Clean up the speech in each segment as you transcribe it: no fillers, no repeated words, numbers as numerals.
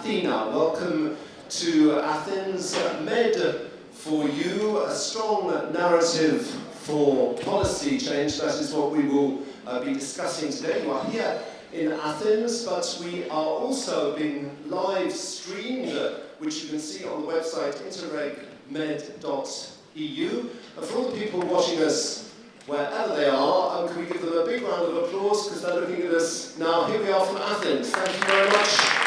Athena. Welcome to Athens. Med4U, a strong narrative for policy change. That is what we will be discussing today. You are here in Athens, but we are also being live streamed, which you can see on the website interregmed.eu. And for all the people watching us wherever they are, can we give them a big round of applause because they're looking at us now. Here we are from Athens. Thank you very much.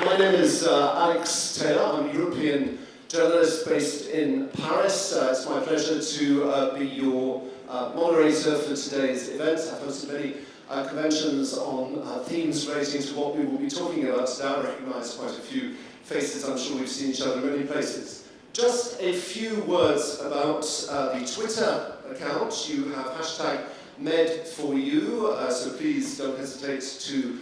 My name is Alex Taylor. I'm a European journalist based in Paris. It's my pleasure to be your moderator for today's event. I've hosted many conventions on themes relating to what we will be talking about today. I recognise quite a few faces. I'm sure we've seen each other in many places. Just a few words about the Twitter account. You have hashtag Med4U, so please don't hesitate to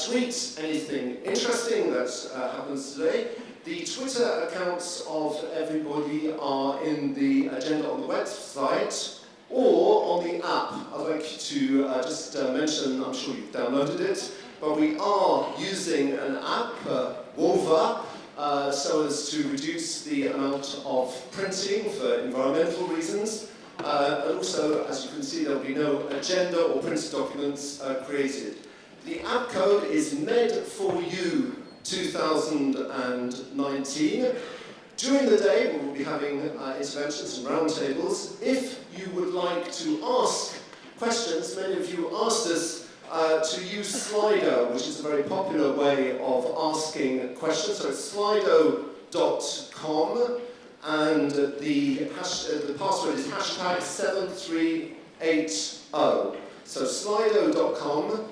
tweet anything interesting that happens today. The Twitter accounts of everybody are in the agenda on the website or on the app. I'd like to just mention, I'm sure you've downloaded it, but we are using an app, Wova, so as to reduce the amount of printing for environmental reasons. And also, as you can see, there will be no agenda or printed documents created. The app code is Med4U 2019. During the day, we will be having interventions and roundtables. If you would like to ask questions, many of you asked us to use Slido, which is a very popular way of asking questions. So it's slido.com, and the password is hashtag 7380. So slido.com,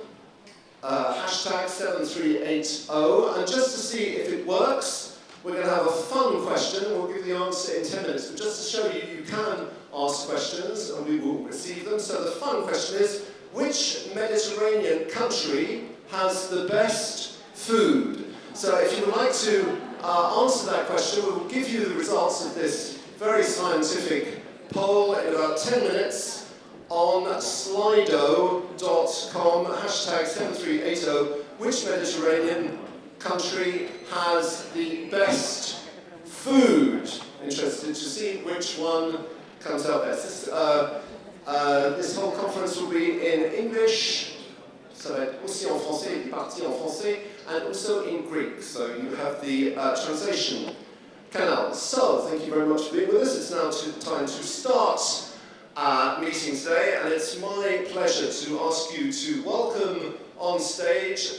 hashtag 7380. And just to see if it works, we're going to have a fun question. We'll give the answer in 10 minutes. But just to show you, you can ask questions, and we will receive them. So the fun question is, which Mediterranean country has the best food? So if you would like to answer that question, we will give you the results of this very scientific poll in about 10 minutes on slido.com, hashtag 7380. Which Mediterranean country has the best food? Interested to see which one comes out best. This whole conference will be in English, ça va être aussi en français, des parties en français, and also in Greek, so you have the translation canal. So, thank you very much for being with us. It's now time to start our meeting today, and it's my pleasure to ask you to welcome on stage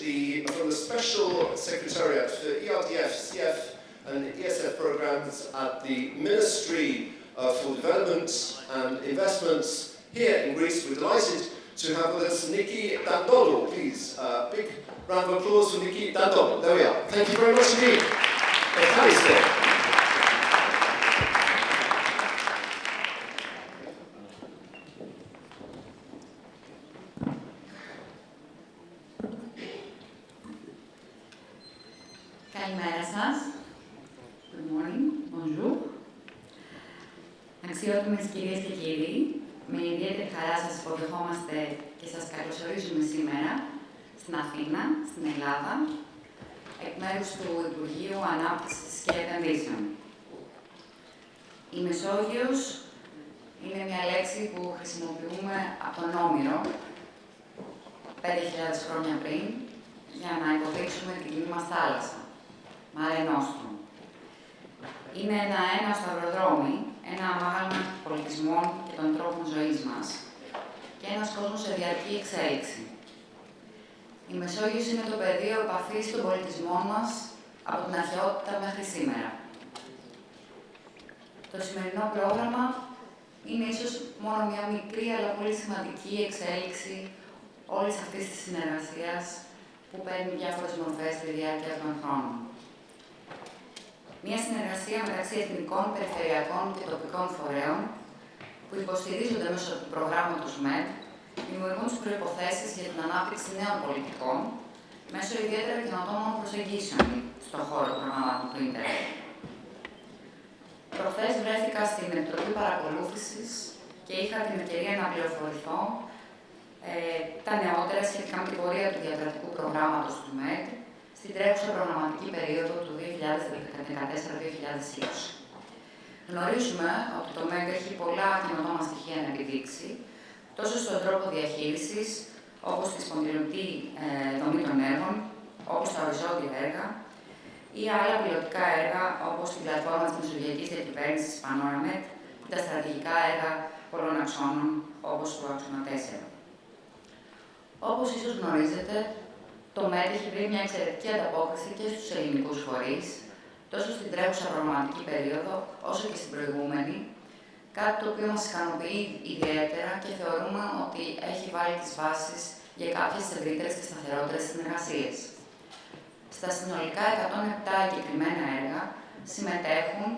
from the Special Secretariat for ERDF, CF, and ESF programs at the Ministry for Development and Investments here in Greece. We're delighted to have with us Niki Dandoglou. Please, big round of applause for Niki Dandoglou. There we are. Thank you very much indeed. Καλημέρα σας. Good morning. Bonjour. Αξιότιμες κυρίες και κύριοι, με ιδιαίτερη χαρά σας υποδεχόμαστε και σας καλωσορίζουμε σήμερα στην Αθήνα, στην Ελλάδα, εκ μέρους του Υπουργείου Ανάπτυξης και Επενδύσεων. Η Μεσόγειος είναι μια λέξη που χρησιμοποιούμε από τον Όμηρο 5.000 χρόνια πριν για να υποδείξουμε την κοινή μας θάλασσα, Mare Nostrum. Είναι ένα σταυροδρόμι, ένα αμάγαλμα πολιτισμών και των τρόπων ζωής μας και ένας κόσμος σε διαρκή εξέλιξη. Η Μεσόγειος είναι το πεδίο επαφής των πολιτισμών μας από την αρχαιότητα μέχρι σήμερα. Το σημερινό πρόγραμμα είναι ίσως μόνο μια μικρή αλλά πολύ σημαντική εξέλιξη όλης αυτής της συνεργασίας που παίρνει διάφορες μορφές στη διάρκεια των χρόνων. Μια συνεργασία μεταξύ εθνικών, περιφερειακών και τοπικών φορέων που υποστηρίζονται μέσω του προγράμματος MED, δημιουργούν τις προϋποθέσεις για την ανάπτυξη νέων πολιτικών μέσω ιδιαίτερα καινοτόμων προσεγγίσεων στον χώρο προγραμμάτων του Ίντερνετ. Προχθές βρέθηκα στην Επιτροπή Παρακολούθησης και είχα την ευκαιρία να πληροφορηθώ τα νεότερα σχετικά με την πορεία του διαδρατικού προγράμματος του ΜΕΤ στην τρέχουσα προγραμματική περίοδο του 2014-2020. Γνωρίζουμε ότι το ΜΕΤ έχει πολλά καινοτόμα στοιχεία να επιδείξει, τόσο στον τρόπο διαχείρισης, όπως τη σπονδυλωτή δομή των έργων, όπως τα οριζόντια έργα, ή άλλα πιλωτικά έργα, όπως την πλατφόρμα της Μεσογειακής Διακυβέρνησης Panoramet και τα στρατηγικά έργα πολλών αξώνων, όπως το άξονα 4. Όπως ίσως γνωρίζετε, το ΜΕΤ έχει βρει μια εξαιρετική ανταπόκριση και στους ελληνικούς φορείς, τόσο στην τρέχουσα προγραμματική περίοδο, όσο και στην προηγούμενη, κάτι το οποίο μας ικανοποιεί ιδιαίτερα και θεωρούμε ότι έχει βάλει τις βάσεις για κάποιες ευρύτερες και σταθερότερες συνεργασίες. Στα συνολικά 107 εγκεκριμένα έργα συμμετέχουν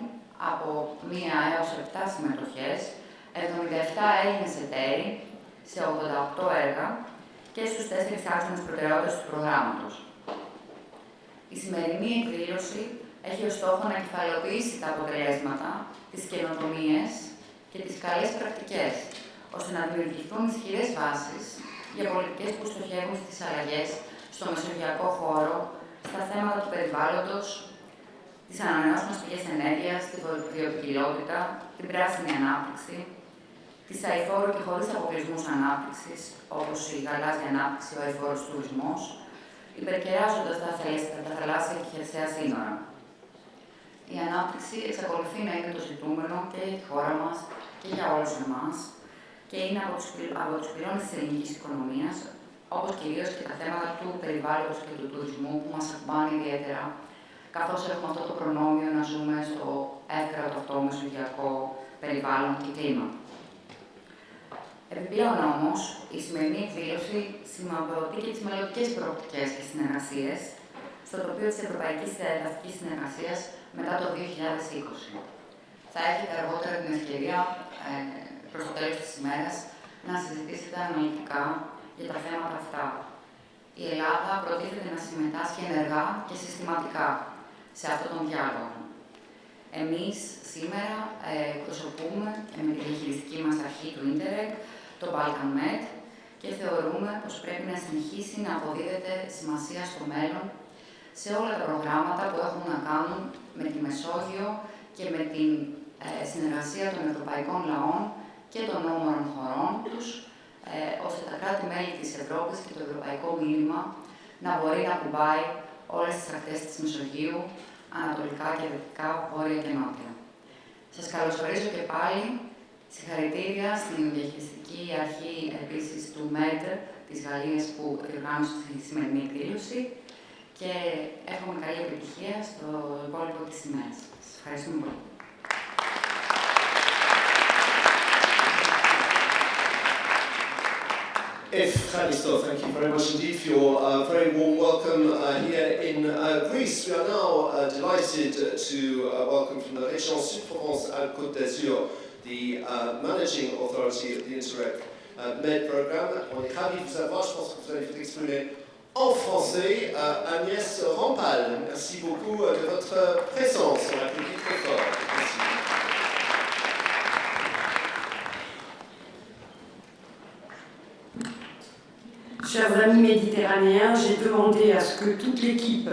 από 1 έως 7 συμμετοχές, 77 Έλληνες εταίροι σε 88 έργα και στους 4 άξονες προτεραιότητας του προγράμματος. Η σημερινή εκδήλωση έχει ως στόχο να κεφαλαιοποιήσει τα αποτελέσματα, τις καινοτομίες και τις καλές πρακτικές, ώστε να δημιουργηθούν ισχυρές βάσεις για πολιτικές που στοχεύουν στις αλλαγές στο μεσογειακό χώρο, στα θέματα του περιβάλλοντος, τις ανανεώσιμες πηγές ενέργειας, τη βιοποικιλότητα, την πράσινη ανάπτυξη, της αειφόρου και χωρίς αποκλεισμούς ανάπτυξης, όπως η γαλάζια ανάπτυξη, ο αειφόρος τουρισμός, υπερκεράζοντας τα θαλάσσια και χερσαία σύνορα. Η ανάπτυξη εξακολουθεί να είναι το ζητούμενο και για τη χώρα μας και για όλους εμάς και είναι από τους πυλώνες της ελληνικής οικονομίας, όπως κυρίως και τα θέματα του περιβάλλοντος και του τουρισμού που μας ακουμπάνε ιδιαίτερα, καθώς έχουμε αυτό το προνόμιο να ζούμε στο εύκρατο αυτό μεσογειακό περιβάλλον και κλίμα. Επιπλέον όμως, η σημερινή εκδήλωση σηματοδοτεί και τις μελλοντικές προοπτικές και συνεργασίες στο τοπίο της Ευρωπαϊκής Εδαφικής Συνεργασίας μετά το 2020. Θα έχετε αργότερα την ευκαιρία, προς το τέλος της ημέρας, να συζητήσετε αναλυτικά για τα θέματα αυτά. Η Ελλάδα προτίθεται να συμμετάσχει ενεργά και συστηματικά σε αυτόν τον διάλογο. Εμείς σήμερα εκπροσωπούμε με τη διαχειριστική μας αρχή του Ίντερεκ το BalkanMed και θεωρούμε πως πρέπει να συνεχίσει να αποδίδεται σημασία στο μέλλον σε όλα τα προγράμματα που έχουν να κάνουν με τη Μεσόγειο και με την συνεργασία των ευρωπαϊκών λαών και των όμορων χωρών τους, ώστε τα κράτη-μέλη της Ευρώπης και το ευρωπαϊκό μήνυμα να μπορεί να ακουμπάει όλες τις ακτές της Μεσογείου, ανατολικά και δυτικά, βόρεια και νότια. Σας καλωσορίζω και πάλι. Συγχαρητήρια στην διαχειριστική αρχή επίσης του ΜΕΤ της Γαλλίας που διοργάνωσε τη σημερινή εκδήλωση και εύχομαι καλή επιτυχία στο υπόλοιπο της ημέρας. Σας ευχαριστούμε πολύ. Evcharisto, thank you very much indeed for your very warm welcome here in Greece. We are now delighted to welcome from the Région Sud-Provence-Alpes-Côte d'Azur the managing authority of the Interreg MED programme. On est ravis de vous avoir, je pense que vous allez vous exprimer en français. Agnès Rampal, merci beaucoup de votre présence. On l'applaudit très fort. Merci. Chers amis méditerranéens, j'ai demandé à ce que toute l'équipe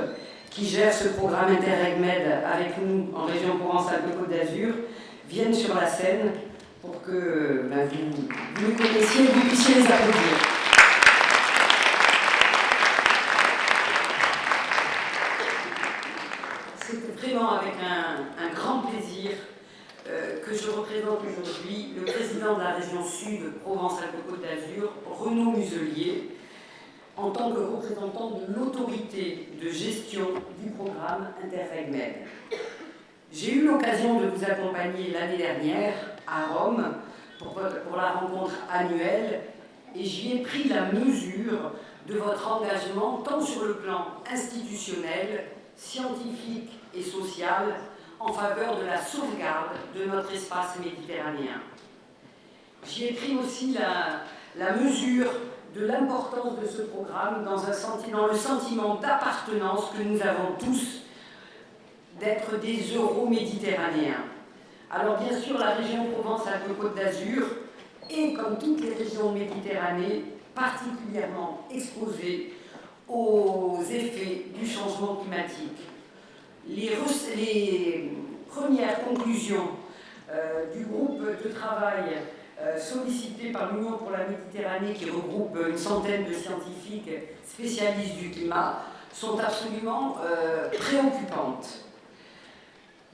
qui gère ce programme Interreg MED avec nous en région Provence-Alpes-Côte d'Azur vienne sur la scène pour que vous les connaissiez et que vous puissiez les applaudir. C'est vraiment avec un grand plaisir que je représente aujourd'hui le président de la région Sud Provence-Alpes-Côte d'Azur, Renaud Muselier, en tant que représentant de l'autorité de gestion du programme Interreg MED. J'ai eu l'occasion de vous accompagner l'année dernière à Rome pour la rencontre annuelle et j'y ai pris la mesure de votre engagement tant sur le plan institutionnel, scientifique et social en faveur de la sauvegarde de notre espace méditerranéen. J'y ai pris aussi la mesure de l'importance de ce programme dans le sentiment d'appartenance que nous avons tous d'être des Euro-Méditerranéens. Alors bien sûr, la région Provence-Alpes-Côte d'Azur, et comme toutes les régions de Méditerranée, particulièrement exposés aux effets du changement climatique. Les premières conclusions du groupe de travail sollicité par l'Union pour la Méditerranée, qui regroupe une centaine de scientifiques spécialistes du climat, sont absolument préoccupantes.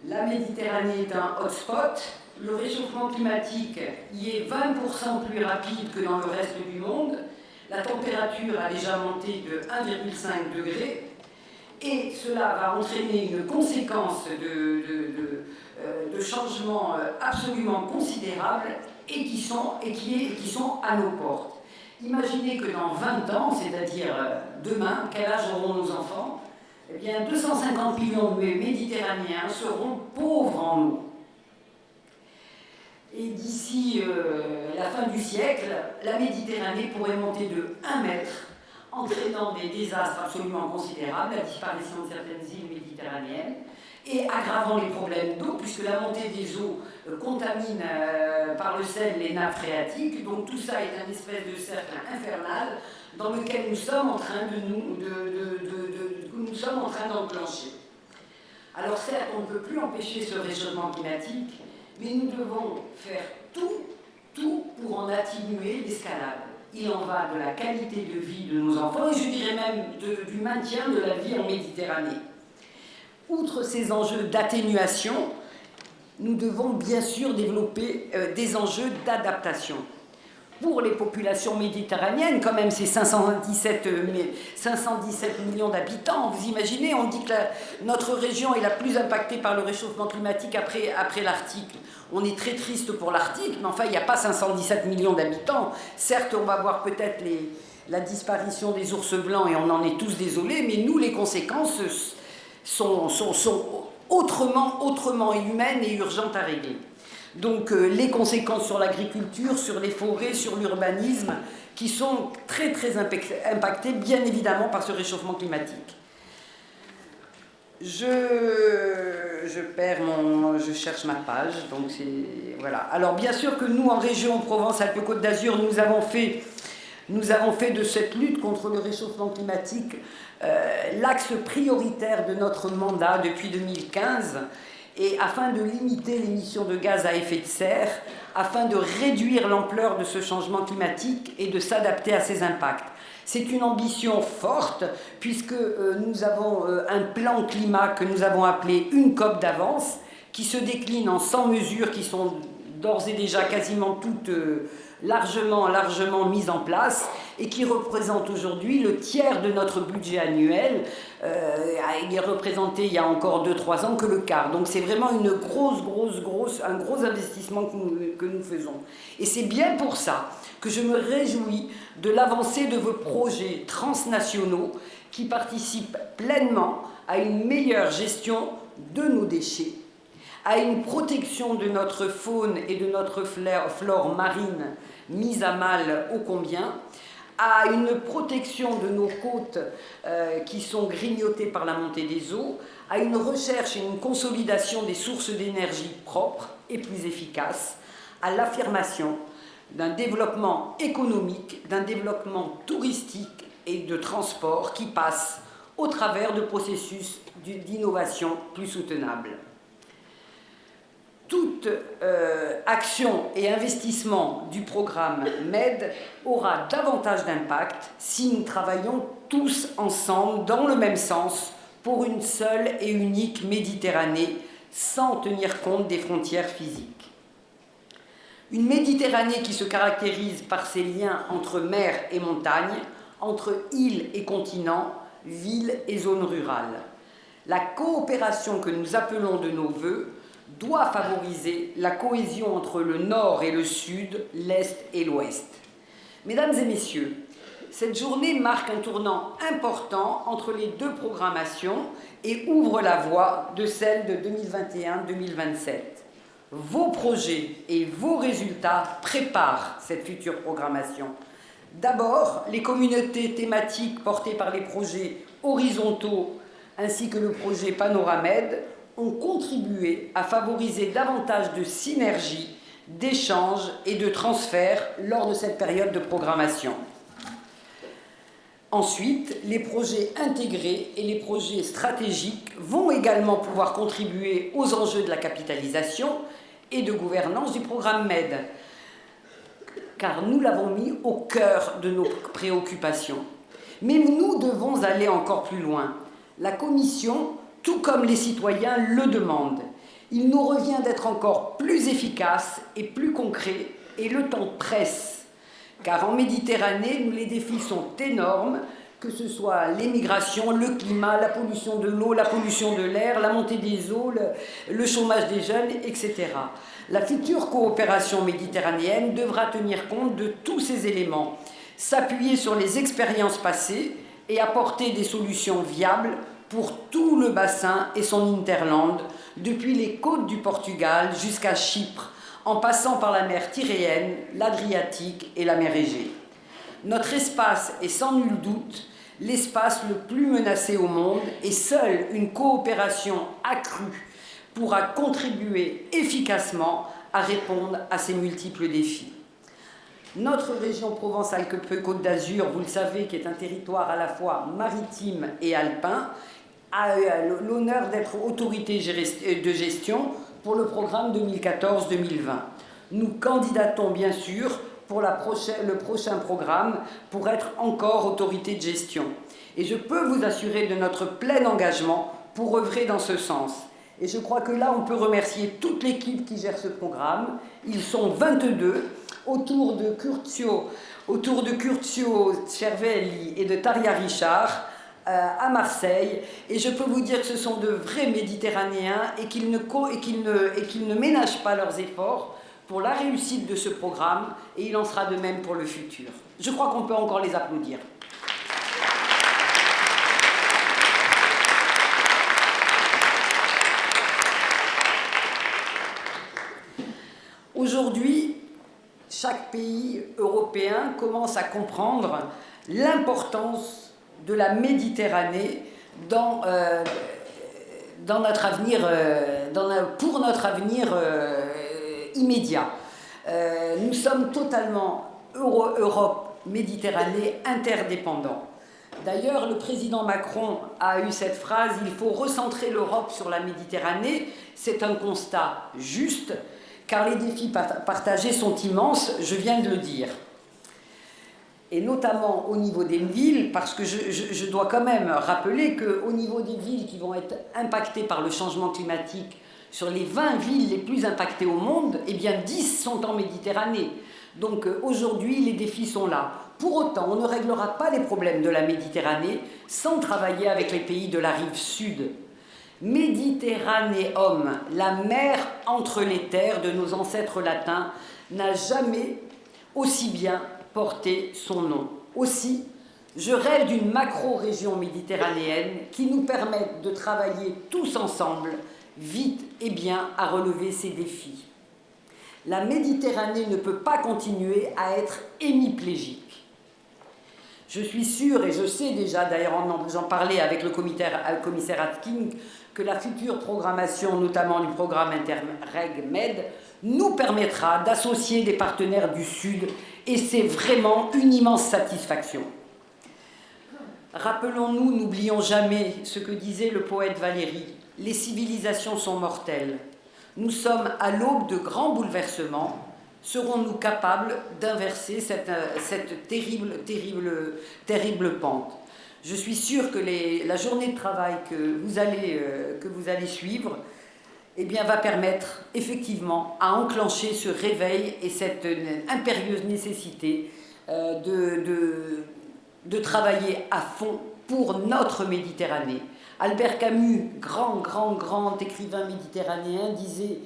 La Méditerranée est un hotspot. Le réchauffement climatique y est 20% plus rapide que dans le reste du monde. La température a déjà monté de 1,5 degré et cela va entraîner une conséquence de changements absolument considérables et qui sont à nos portes. Imaginez que dans 20 ans, c'est-à-dire demain, quel âge auront nos enfants? Eh bien, 250 millions de Méditerranéens seront pauvres en eau. Et d'ici la fin du siècle, la Méditerranée pourrait monter de 1 mètre, entraînant des désastres absolument considérables, la disparition de certaines îles méditerranéennes, et aggravant les problèmes d'eau, puisque la montée des eaux contamine par le sel les nappes phréatiques. Donc tout ça est un espèce de cercle infernal dans lequel nous sommes en train d'enclencher. Alors certes, on ne peut plus empêcher ce réchauffement climatique, mais nous devons faire tout pour en atténuer l'escalade. Il en va de la qualité de vie de nos enfants et je dirais même du maintien de la vie en Méditerranée. Outre ces enjeux d'atténuation, nous devons bien sûr développer des enjeux d'adaptation. Pour les populations méditerranéennes, quand même, c'est 517 millions d'habitants. Vous imaginez, on dit que notre région est la plus impactée par le réchauffement climatique après l'Arctique. On est très triste pour l'Arctique, mais enfin, il n'y a pas 517 millions d'habitants. Certes, on va voir peut-être la disparition des ours blancs, et on en est tous désolés, mais nous, les conséquences sont autrement humaines et urgentes à régler. Donc les conséquences sur l'agriculture, sur les forêts, sur l'urbanisme, qui sont très impactées, bien évidemment, par ce réchauffement climatique. Je cherche ma page, donc c'est... Voilà. Alors bien sûr que nous, en région Provence-Alpes-Côte d'Azur, nous avons fait de cette lutte contre le réchauffement climatique l'axe prioritaire de notre mandat depuis 2015, et afin de limiter l'émission de gaz à effet de serre, afin de réduire l'ampleur de ce changement climatique et de s'adapter à ses impacts. C'est une ambition forte, puisque nous avons un plan climat que nous avons appelé une COP d'avance, qui se décline en 100 mesures qui sont d'ores et déjà quasiment toutes largement mises en place et qui représente aujourd'hui le tiers de notre budget annuel. Il est représenté il y a encore 2-3 ans que le quart. Donc c'est vraiment un gros investissement que nous faisons. Et c'est bien pour ça que je me réjouis de l'avancée de vos projets transnationaux qui participent pleinement à une meilleure gestion de nos déchets, à une protection de notre faune et de notre flore marine mise à mal ô combien, à une protection de nos côtes qui sont grignotées par la montée des eaux, à une recherche et une consolidation des sources d'énergie propres et plus efficaces, à l'affirmation d'un développement économique, d'un développement touristique et de transport qui passe au travers de processus d'innovation plus soutenables. Toute action et investissement du programme MED aura davantage d'impact si nous travaillons tous ensemble dans le même sens pour une seule et unique Méditerranée sans tenir compte des frontières physiques. Une Méditerranée qui se caractérise par ses liens entre mer et montagne, entre îles et continents, villes et zones rurales. La coopération que nous appelons de nos vœux doit favoriser la cohésion entre le nord et le sud, l'est et l'ouest. Mesdames et messieurs, cette journée marque un tournant important entre les deux programmations et ouvre la voie de celle de 2021-2027. Vos projets et vos résultats préparent cette future programmation. D'abord, les communautés thématiques portées par les projets horizontaux ainsi que le projet Panoramed ont contribué à favoriser davantage de synergie, d'échanges et de transferts lors de cette période de programmation. Ensuite, les projets intégrés et les projets stratégiques vont également pouvoir contribuer aux enjeux de la capitalisation et de gouvernance du programme MED, car nous l'avons mis au cœur de nos préoccupations. Mais nous devons aller encore plus loin. La Commission, tout comme les citoyens, le demandent. Il nous revient d'être encore plus efficaces et plus concrets, et le temps presse. Car en Méditerranée, les défis sont énormes, que ce soit l'émigration, le climat, la pollution de l'eau, la pollution de l'air, la montée des eaux, le chômage des jeunes, etc. La future coopération méditerranéenne devra tenir compte de tous ces éléments, s'appuyer sur les expériences passées et apporter des solutions viables pour tout le bassin et son hinterland, depuis les côtes du Portugal jusqu'à Chypre, en passant par la mer Tyréenne, l'Adriatique et la mer Égée. Notre espace est sans nul doute l'espace le plus menacé au monde et seule une coopération accrue pourra contribuer efficacement à répondre à ces multiples défis. Notre région Provence-Alpes-Côte d'Azur, vous le savez, qui est un territoire à la fois maritime et alpin, a l'honneur d'être autorité de gestion pour le programme 2014-2020. Nous candidatons bien sûr pour le prochain programme pour être encore autorité de gestion. Et je peux vous assurer de notre plein engagement pour œuvrer dans ce sens. Et je crois que là, on peut remercier toute l'équipe qui gère ce programme. Ils sont 22 autour de Curcio Cervelli et de Taria Richard, à Marseille, et je peux vous dire que ce sont de vrais Méditerranéens et qu'ils ne ménagent pas leurs efforts pour la réussite de ce programme, et il en sera de même pour le futur. Je crois qu'on peut encore les applaudir. Aujourd'hui, chaque pays européen commence à comprendre l'importance de la Méditerranée pour notre avenir immédiat. Nous sommes totalement Europe-Méditerranée interdépendants. D'ailleurs, le président Macron a eu cette phrase « Il faut recentrer l'Europe sur la Méditerranée ». C'est un constat juste, car les défis partagés sont immenses, je viens de le dire. Et notamment au niveau des villes, parce que je dois quand même rappeler qu'au niveau des villes qui vont être impactées par le changement climatique, sur les 20 villes les plus impactées au monde, eh bien 10 sont en Méditerranée. Donc aujourd'hui, les défis sont là. Pour autant, on ne réglera pas les problèmes de la Méditerranée sans travailler avec les pays de la rive sud. Méditerranéum, la mer entre les terres de nos ancêtres latins, n'a jamais aussi bien porter son nom. Aussi, je rêve d'une macro-région méditerranéenne qui nous permette de travailler tous ensemble, vite et bien, à relever ces défis. La Méditerranée ne peut pas continuer à être hémiplégique. Je suis sûre, et je sais déjà, d'ailleurs j'en parlais avec le commissaire Atkin, que la future programmation, notamment du programme Interreg Med, nous permettra d'associer des partenaires du Sud, et c'est vraiment une immense satisfaction. Rappelons-nous, n'oublions jamais ce que disait le poète Valéry, « Les civilisations sont mortelles. Nous sommes à l'aube de grands bouleversements. Serons-nous capables d'inverser cette terrible pente ?» Je suis sûre que la journée de travail que vous allez suivre eh bien, va permettre effectivement à enclencher ce réveil et cette impérieuse nécessité de travailler à fond pour notre Méditerranée. Albert Camus, grand écrivain méditerranéen, disait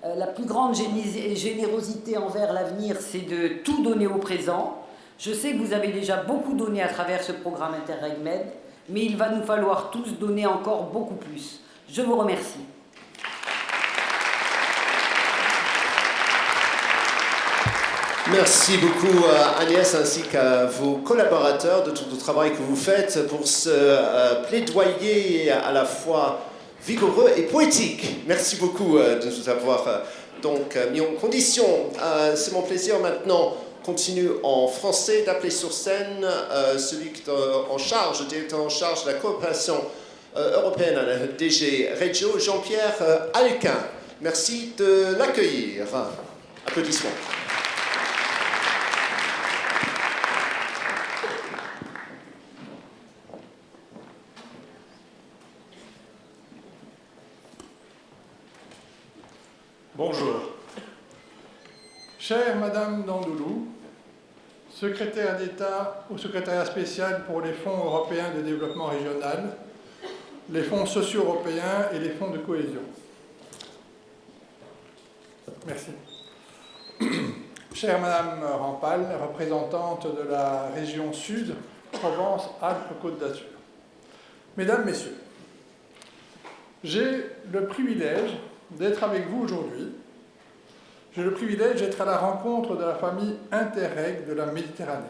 la plus grande générosité envers l'avenir, c'est de tout donner au présent. Je sais que vous avez déjà beaucoup donné à travers ce programme Interreg Med, mais il va nous falloir tous donner encore beaucoup plus. Je vous remercie. Merci beaucoup Agnès ainsi qu'à vos collaborateurs de tout le travail que vous faites pour ce plaidoyer à la fois vigoureux et poétique. Merci beaucoup de nous avoir donc mis en condition. C'est mon plaisir maintenant continue en français d'appeler sur scène celui qui est en charge, le directeur en charge de la coopération européenne à la DG Regio, Jean-Pierre Alquin. Merci de l'accueillir. Applaudissements. Bonjour. Chère Madame Dandoulou, secrétaire d'État au secrétariat spécial pour les fonds européens de développement régional, les fonds sociaux européens et les fonds de cohésion. Merci. Chère Madame Rampal, représentante de la région Sud, Provence-Alpes-Côte d'Azur. Mesdames, Messieurs, j'ai le privilège d'être avec vous aujourd'hui. J'ai le privilège d'être à la rencontre de la famille Interreg de la Méditerranée,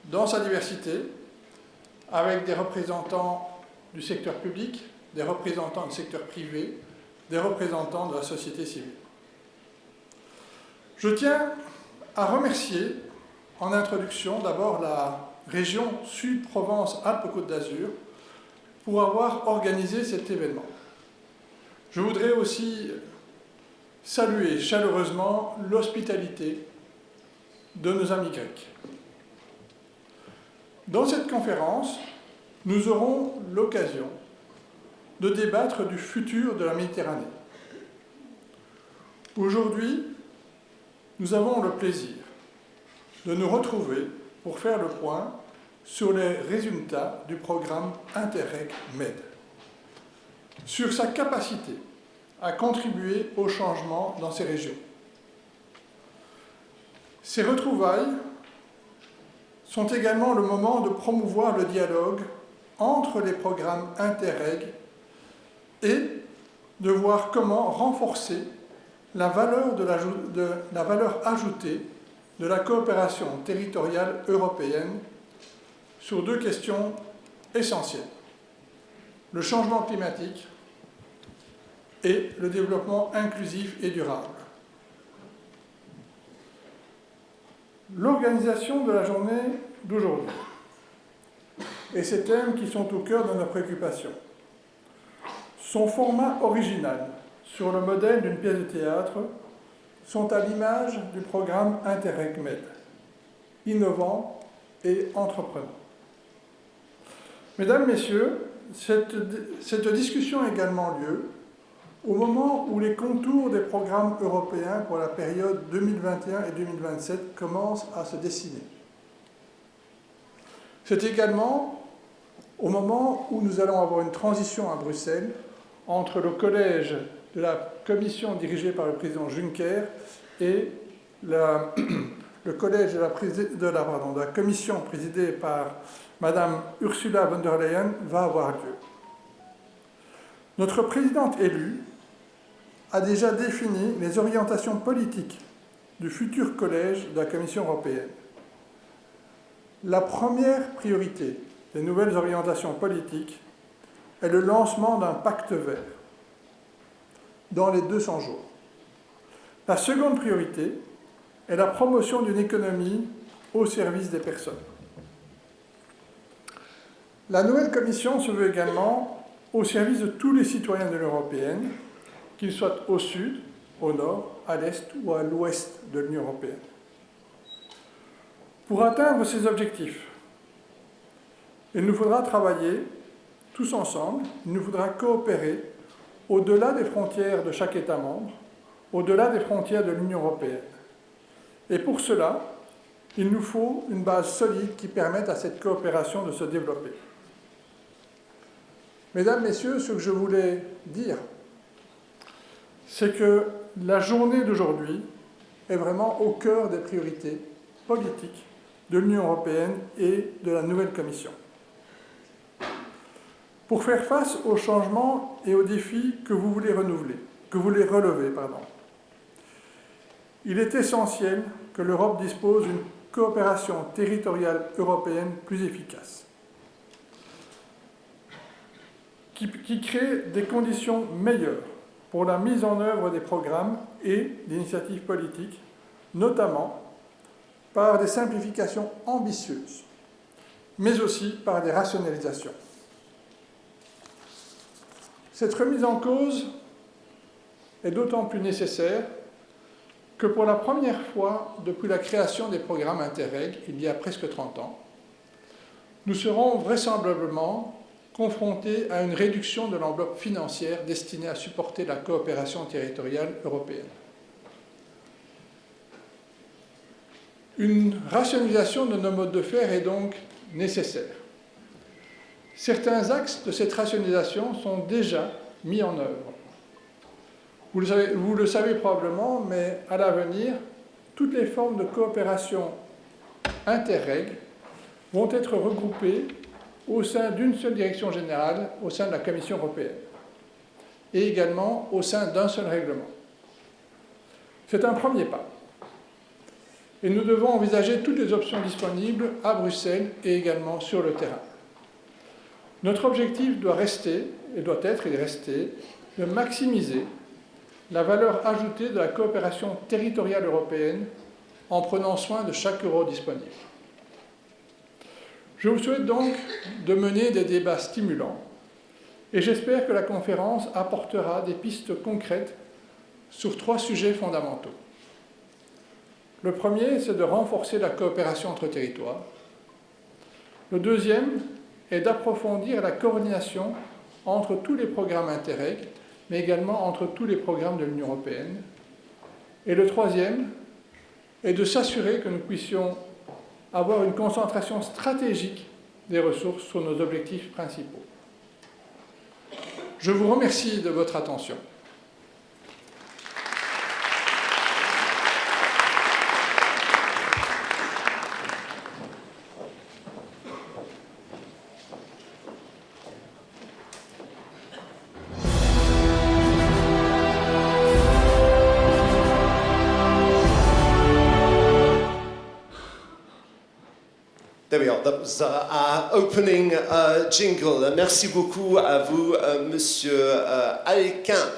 dans sa diversité, avec des représentants du secteur public, des représentants du secteur privé, des représentants de la société civile. Je tiens à remercier en introduction d'abord la région Sud-Provence-Alpes-Côte d'Azur pour avoir organisé cet événement. Je voudrais aussi saluer chaleureusement l'hospitalité de nos amis grecs. Dans cette conférence, nous aurons l'occasion de débattre du futur de la Méditerranée. Aujourd'hui, nous avons le plaisir de nous retrouver pour faire le point sur les résultats du programme Interreg-Med, sur sa capacité à contribuer au changement dans ces régions. Ces retrouvailles sont également le moment de promouvoir le dialogue entre les programmes Interreg et de voir comment renforcer la valeur ajoutée de la coopération territoriale européenne sur deux questions essentielles: le changement climatique et le développement inclusif et durable. L'organisation de la journée d'aujourd'hui et ces thèmes qui sont au cœur de nos préoccupations, son format original sur le modèle d'une pièce de théâtre, sont à l'image du programme Interreg-Med, innovant et entreprenant. Mesdames, Messieurs, cette discussion a également lieu au moment où les contours des programmes européens pour la période 2021 et 2027 commencent à se dessiner. C'est également au moment où nous allons avoir une transition à Bruxelles entre le collège de la commission dirigée par le président Juncker et le collège de la commission présidée par Madame Ursula von der Leyen va avoir lieu. Notre présidente élue a déjà défini les orientations politiques du futur collège de la Commission européenne. La première priorité des nouvelles orientations politiques est le lancement d'un pacte vert dans les 200 jours. La seconde priorité est la promotion d'une économie au service des personnes. La nouvelle Commission se veut également au service de tous les citoyens de l'Union européenne, qu'ils soient au sud, au nord, à l'est ou à l'ouest de l'Union européenne. Pour atteindre ces objectifs, il nous faudra travailler tous ensemble, il nous faudra coopérer au-delà des frontières de chaque État membre, au-delà des frontières de l'Union européenne. Et pour cela, il nous faut une base solide qui permette à cette coopération de se développer. Mesdames, Messieurs, ce que je voulais dire, c'est que la journée d'aujourd'hui est vraiment au cœur des priorités politiques de l'Union européenne et de la nouvelle Commission. Pour faire face aux changements et aux défis que vous voulez relever, il est essentiel que l'Europe dispose d'une coopération territoriale européenne plus efficace, qui crée des conditions meilleures pour la mise en œuvre des programmes et d'initiatives politiques, notamment par des simplifications ambitieuses, mais aussi par des rationalisations. Cette remise en cause est d'autant plus nécessaire que pour la première fois depuis la création des programmes Interreg, il y a presque 30 ans, nous serons vraisemblablement confrontés à une réduction de l'enveloppe financière destinée à supporter la coopération territoriale européenne. Une rationalisation de nos modes de faire est donc nécessaire. Certains axes de cette rationalisation sont déjà mis en œuvre. Vous le savez probablement, mais à l'avenir, toutes les formes de coopération Interreg vont être regroupées au sein d'une seule direction générale, au sein de la Commission européenne, et également au sein d'un seul règlement. C'est un premier pas. Et nous devons envisager toutes les options disponibles à Bruxelles et également sur le terrain. Notre objectif doit rester de maximiser la valeur ajoutée de la coopération territoriale européenne en prenant soin de chaque euro disponible. Je vous souhaite donc de mener des débats stimulants et j'espère que la conférence apportera des pistes concrètes sur 3 sujets fondamentaux. Le premier, c'est de renforcer la coopération entre territoires. Le deuxième est d'approfondir la coordination entre tous les programmes Interreg, mais également entre tous les programmes de l'Union européenne. Et le troisième est de s'assurer que nous puissions avoir une concentration stratégique des ressources sur nos objectifs principaux. Je vous remercie de votre attention. There we are. That was our opening jingle. Merci beaucoup à vous, Monsieur Alequin.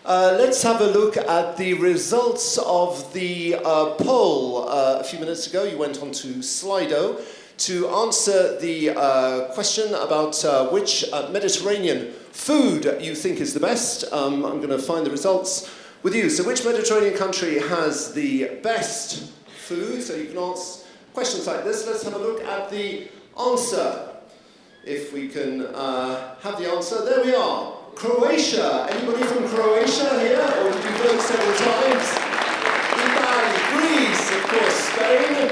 Let's have a look at the results of the poll. A few minutes ago, you went on to Slido to answer the question about which Mediterranean food you think is the best. I'm going to find the results with you. So which Mediterranean country has the best food? So you can answer questions like this. Let's have a look at the answer. If we can have the answer. There we are. Croatia. Anybody from Croatia here? Or did you vote several times? Italy, Greece, of course, Spain.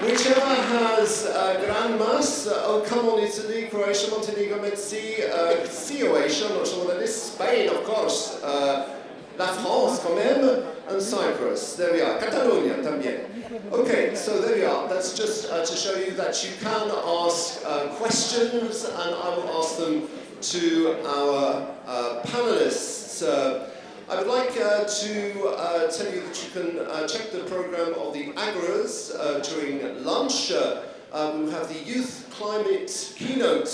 Whichever has Grand Mas. Oh, come on, Italy, Croatia, Montenegro, Metzi, Croatia, I'm not sure what that is. Spain, of course. La France, quand même. And Cyprus. There we are. Catalonia, también. Okay, so there we are. That's just to show you that you can ask questions, and I will ask them to our panelists. I would like to tell you that you can check the program of the Agoras during lunch. We will have the Youth Climate Keynote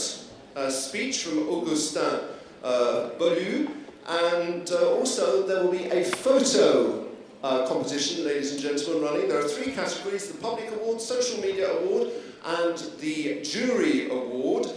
speech from Augustin Bolu, and also there will be a photo competition, ladies and gentlemen, running. There are 3 categories: the Public Award, Social Media Award, and the Jury Award.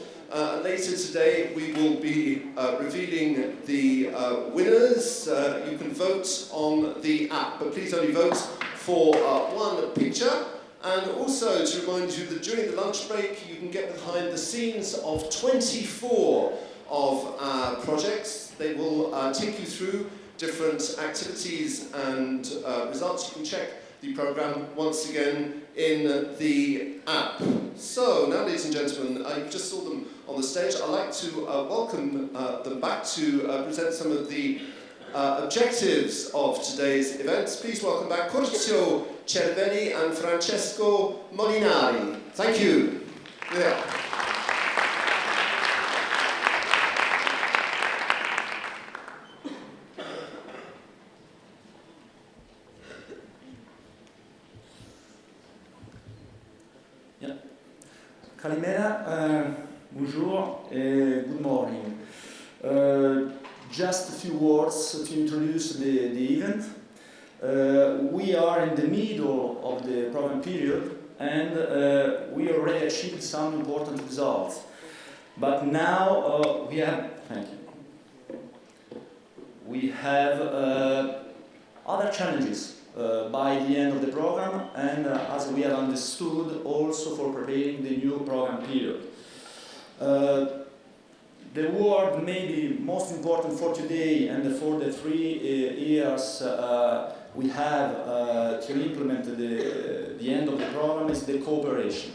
Later today we will be revealing the winners. You can vote on the app, but please only vote for one picture. And also to remind you that during the lunch break you can get behind the scenes of 24 of our projects. They will take you through different activities and results. You can check the program once again in the app. So now, ladies and gentlemen, you just saw them on the stage. I'd like to welcome them back to present some of the objectives of today's events. Please welcome back Curzio Cervelli and Francesco Molinari. Thank you. Yeah. Kalimera, bonjour, good morning. Just a few words to introduce the event. We are in the middle of the program period, and we already achieved some important results. But now we have, thank you. We have other challenges by the end of the program, and as we have understood, also for preparing the new program period. The word maybe most important for today and for the 3 years we have to implement the end of the program is the cooperation.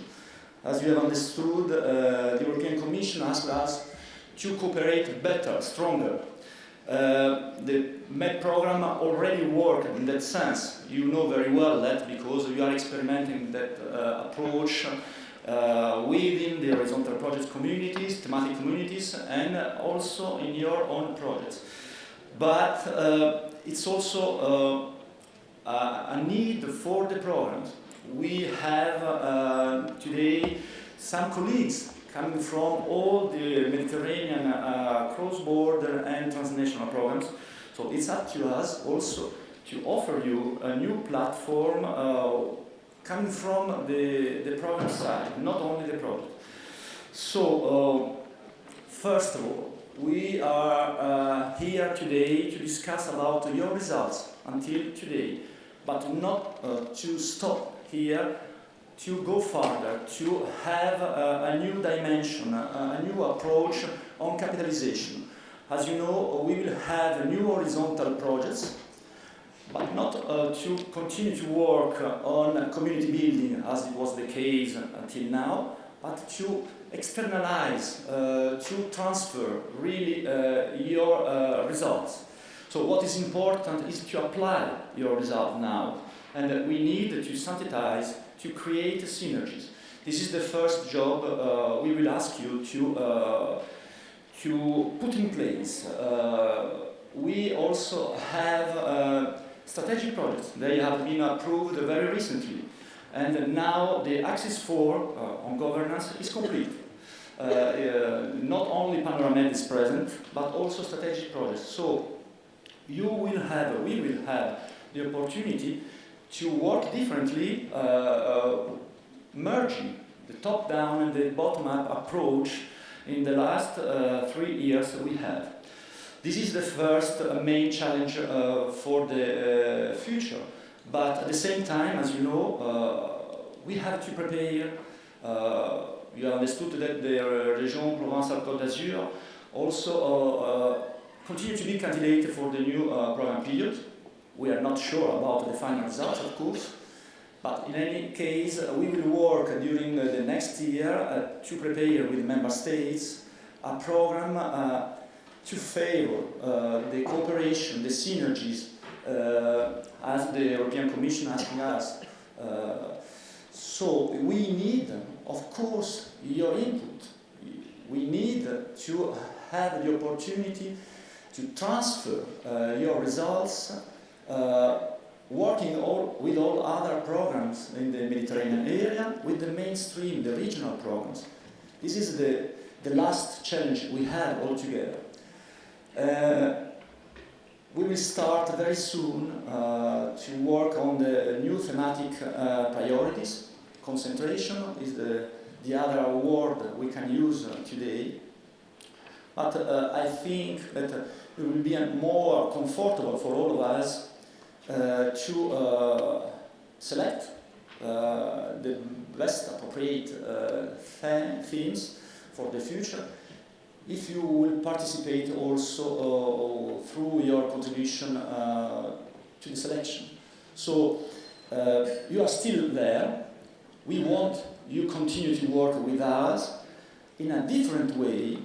As you have understood, the European Commission asked us to cooperate better, stronger. The MED program already worked in that sense. You know very well that because you are experimenting that approach within the horizontal project communities, thematic communities, and also in your own projects. But it's also a need for the programs. We have today some colleagues coming from all the Mediterranean cross-border and transnational programs. So it's up to us also to offer you a new platform coming from the program side, not only the project. So, first of all, we are here today to discuss about your results until today, but not to stop here, to go further, to have a new dimension, a new approach on capitalization. As you know, we will have new horizontal projects, but not to continue to work on community building as it was the case until now, but to externalize, to transfer really your results. So what is important is to apply your result now, and we need to synthesize, to create synergies. This is the first job we will ask you to put in place. We also have strategic projects. They have been approved very recently. And now the Axis 4 on governance is complete. Not only Panorama is present, but also strategic projects. So we will have the opportunity to work differently, merging the top-down and the bottom-up approach in the last 3 years we have. This is the first main challenge for the future. But at the same time, as you know, we have to prepare. You have understood that the Région Provence-Alpes-Côte d'Azur also continue to be candidate for the new program period. We are not sure about the final results, of course. But in any case, we will work during the next year to prepare with member states a program to favor the cooperation, the synergies, as the European Commission asking us. So we need, of course, your input. We need to have the opportunity to transfer your results, working with all other programs in the Mediterranean area, with the mainstream, the regional programs. This is the last challenge we have altogether. We will start very soon to work on the new thematic priorities. Concentration is the other word we can use today. But I think that it will be more comfortable for all of us to select the best appropriate themes for the future, if you will participate also through your contribution to the selection. So you are still there. We want you continue to work with us in a different way,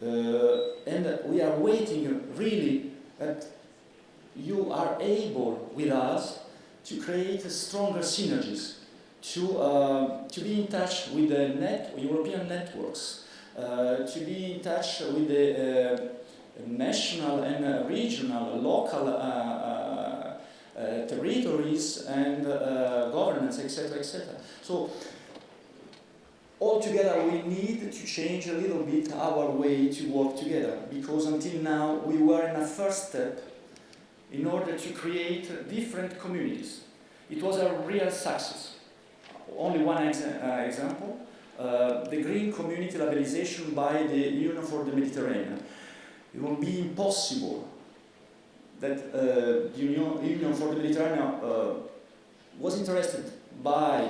and we are waiting really that you are able with us to create stronger synergies, to be in touch with the European networks, to be in touch with the national and regional, local territories and governments, etc., etc. So altogether we need to change a little bit our way to work together, because until now we were in a first step in order to create different communities. It was a real success. Only one example, the green community labelization by the Union for the Mediterranean. It will be impossible that the Union for the Mediterranean was interested by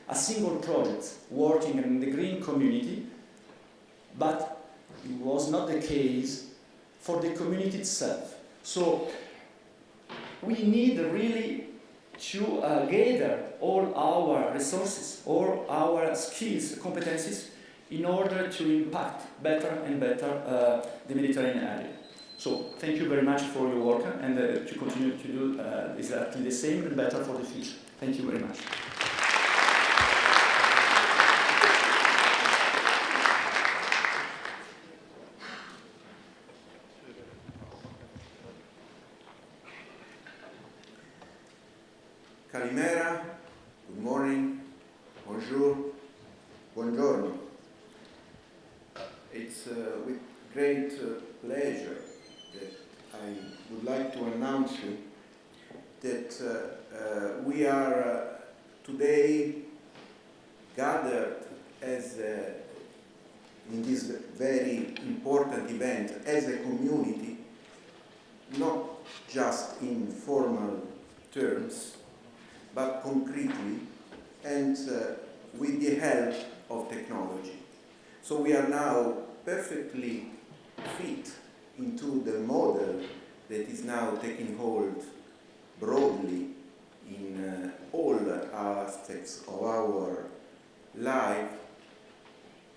a single project working in the green community, but it was not the case for the community itself. So we need really to gather all our resources, all our skills, competencies, in order to impact better and better the Mediterranean area. So thank you very much for your work and to continue to do exactly the same and better for the future. Thank you very much. Calimera, good morning, bonjour, buongiorno. It's with great pleasure that I would like to announce you that we are today gathered as in this very important event as a community, not just in formal terms, but concretely and with the help of technology. So we are now perfectly fit into the model that is now taking hold broadly in all aspects of our life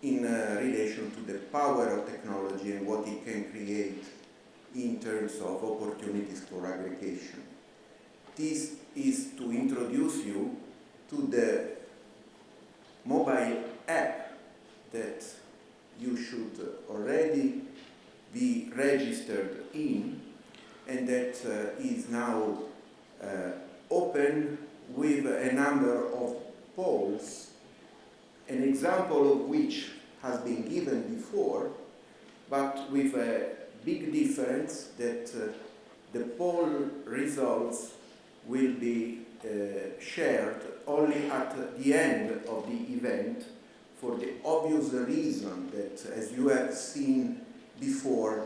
in relation to the power of technology and what it can create in terms of opportunities for aggregation. This is to introduce you to the mobile app that you should already be registered in and that is now open with a number of polls, an example of which has been given before, but with a big difference that the poll results will be shared only at the end of the event for the obvious reason that, as you have seen before,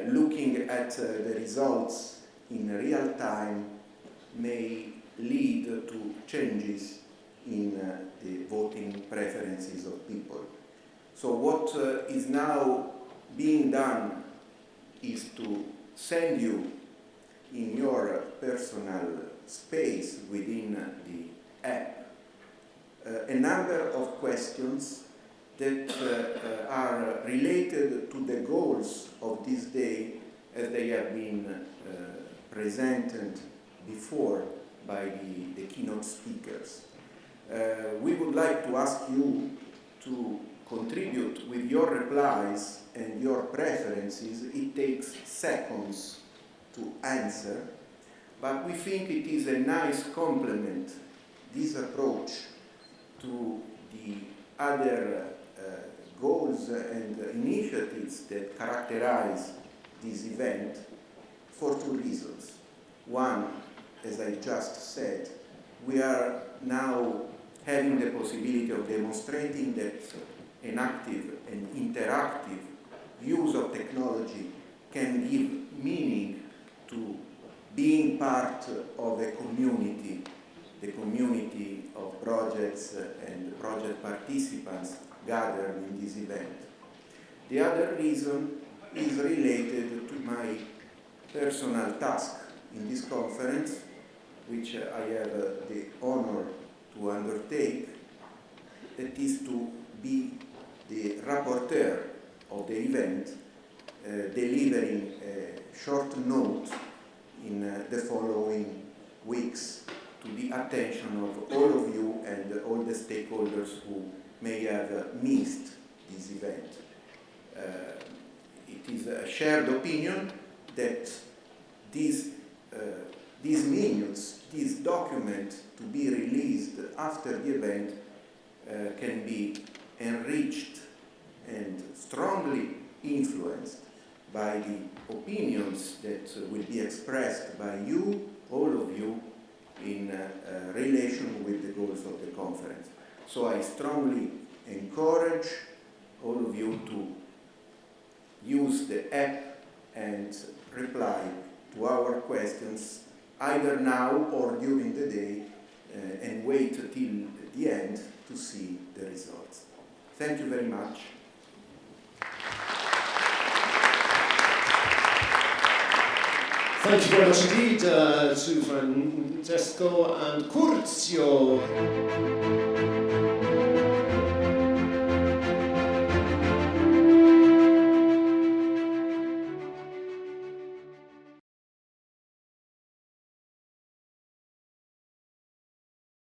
looking at the results in real time may lead to changes in the voting preferences of people. So what is now being done is to send you in your personal space within the app a number of questions that are related to the goals of this day as they have been presented before by the keynote speakers. We would like to ask you to contribute with your replies and your preferences. It takes seconds to answer, but we think it is a nice complement, this approach, to the other goals and initiatives that characterize this event for two reasons. One, as I just said, we are now having the possibility of demonstrating that an active and interactive use of technology can give meaning to being part of a community, the community of projects and project participants gathered in this event. The other reason is related to my personal task in this conference, which I have the honor to undertake, that is to be the rapporteur of the event, delivering a short note in the following weeks to the attention of all of you and all the stakeholders who may have missed this event. It is a shared opinion that these minutes, this document to be released after the event can be enriched and strongly influenced by the opinions that will be expressed by you, all of you, in relation with the goals of the conference. So I strongly encourage all of you to use the app and reply to our questions either now or during the day and wait till the end to see the results. Thank you very much. Thank you very much indeed to Francesco and Curzio.